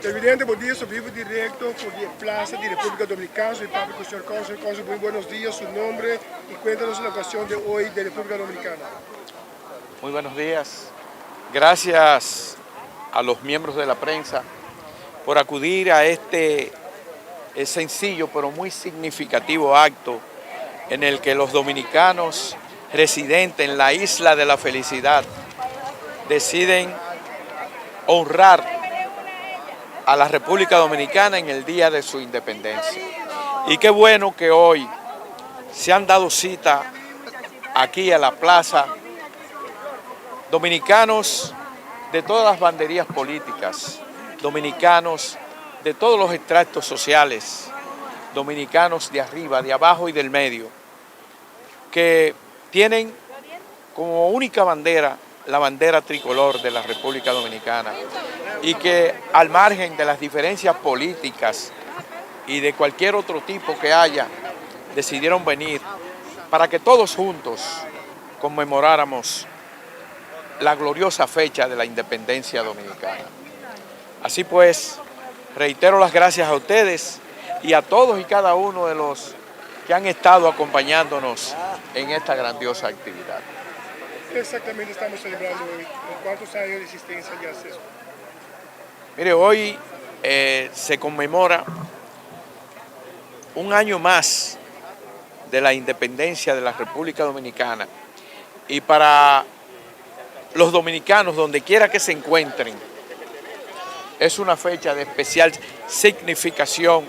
Presidente, bom dia, sou vivo direto por la Plaza de República Dominicana, soy Pablo Custer Cónsul. Cónsul, muy buenos días, su nombre y cuéntanos la ocasión de hoy de República Dominicana. Muy buenos días. Gracias a los miembros de la prensa por acudir a este sencillo pero muy significativo acto en el que los dominicanos residentes en la Isla de la Felicidad deciden honrar a la República Dominicana en el día de su independencia. Y qué bueno que hoy se han dado cita aquí a la plaza dominicanos de todas las banderías políticas, dominicanos de todos los extractos sociales, dominicanos de arriba, de abajo y del medio, que tienen como única bandera la bandera tricolor de la República Dominicana y que al margen de las diferencias políticas y de cualquier otro tipo que haya, decidieron venir para que todos juntos conmemoráramos la gloriosa fecha de la independencia dominicana. Así pues, reitero las gracias a ustedes y a todos y cada uno de los que han estado acompañándonos en esta grandiosa actividad. ¿Qué exactamente estamos celebrando hoy? ¿Cuántos años de existencia ya hace eso? Mire, hoy se conmemora un año más de la independencia de la República Dominicana y para los dominicanos, donde quiera que se encuentren, es una fecha de especial significación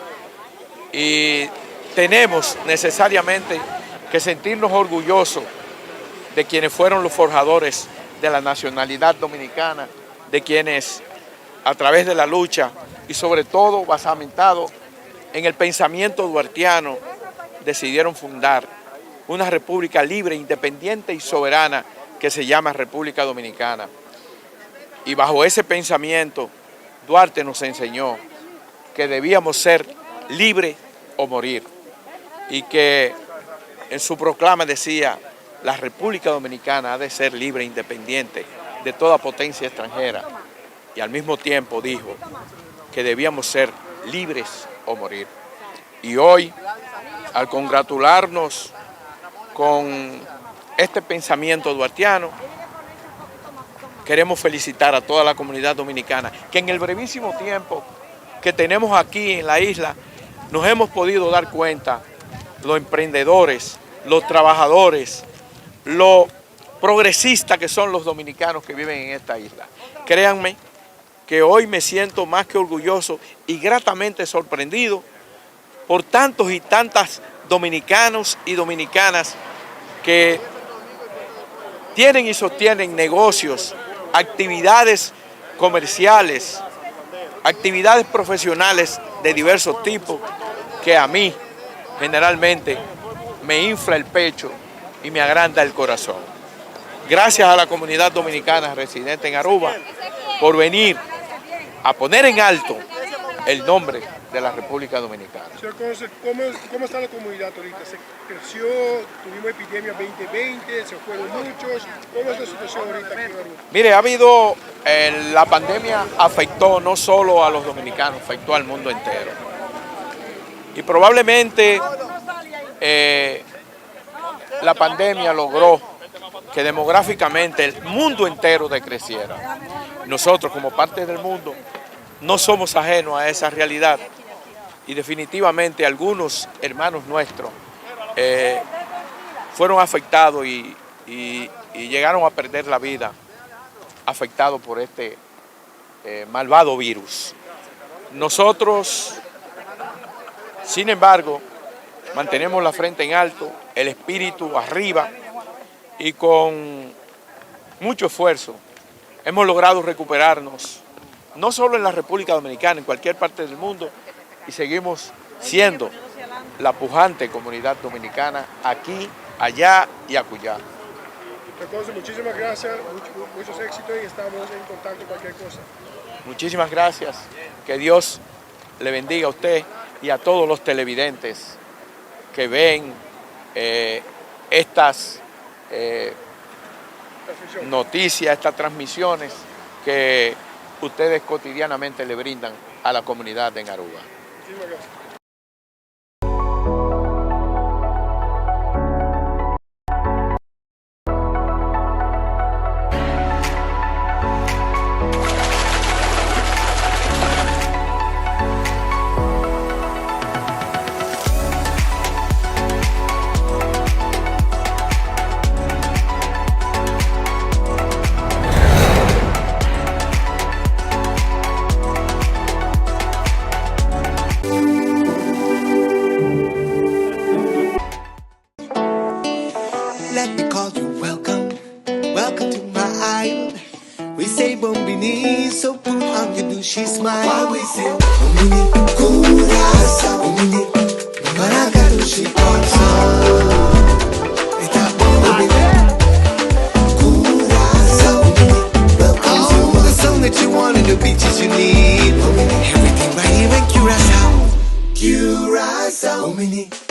y tenemos necesariamente que sentirnos orgullosos de quienes fueron los forjadores de la nacionalidad dominicana, de quienes a través de la lucha y sobre todo basamentado en el pensamiento duartiano decidieron fundar una república libre, independiente y soberana que se llama República Dominicana. Y bajo ese pensamiento, Duarte nos enseñó que debíamos ser libres o morir. Y que en su proclama decía, la República Dominicana ha de ser libre e independiente de toda potencia extranjera. Y al mismo tiempo dijo que debíamos ser libres o morir. Y hoy, al congratularnos con este pensamiento duartiano, queremos felicitar a toda la comunidad dominicana que en el brevísimo tiempo que tenemos aquí en la isla nos hemos podido dar cuenta los emprendedores, los trabajadores, los progresistas que son los dominicanos que viven en esta isla. Créanme que hoy me siento más que orgulloso y gratamente sorprendido por tantos y tantas dominicanos y dominicanas que tienen y sostienen negocios, actividades comerciales, actividades profesionales de diversos tipos, que a mí generalmente me infla el pecho y me agranda el corazón. Gracias a la comunidad dominicana residente en Aruba por venir a poner en alto el nombre de la República Dominicana. Señor Cónsul, ¿cómo está la comunidad ahorita? ¿Se creció? ¿Tuvimos epidemia 2020? ¿Se fueron muchos? ¿Cómo es la situación ahorita aquí en Aruba? Mire, ha habido, la pandemia afectó no solo a los dominicanos, afectó al mundo entero. Y probablemente la pandemia logró que demográficamente el mundo entero decreciera. Nosotros, como parte del mundo, no somos ajenos a esa realidad y definitivamente algunos hermanos nuestros fueron afectados y llegaron a perder la vida afectados por este malvado virus. Nosotros, sin embargo, mantenemos la frente en alto, el espíritu arriba y con mucho esfuerzo hemos logrado recuperarnos, no solo en la República Dominicana, en cualquier parte del mundo, y seguimos siendo la pujante comunidad dominicana aquí, allá y acullá. Entonces, muchísimas gracias, muchos éxitos y estamos en contacto cualquier cosa. Muchísimas gracias, que Dios le bendiga a usted y a todos los televidentes que ven estas noticias, estas transmisiones que ustedes cotidianamente le brindan a la comunidad en Aruba. Muchísimas gracias. Let me call you welcome, welcome to my isle. We say Bombini, so put on your douchey smile. While we say Bombini, Curacao, Bombini, Maracatushi, It's Bombini, Curacao, Bombini, welcome to the sun that you want and the beaches you need. Bombini, everything right here in Curacao, Curacao, Bombini.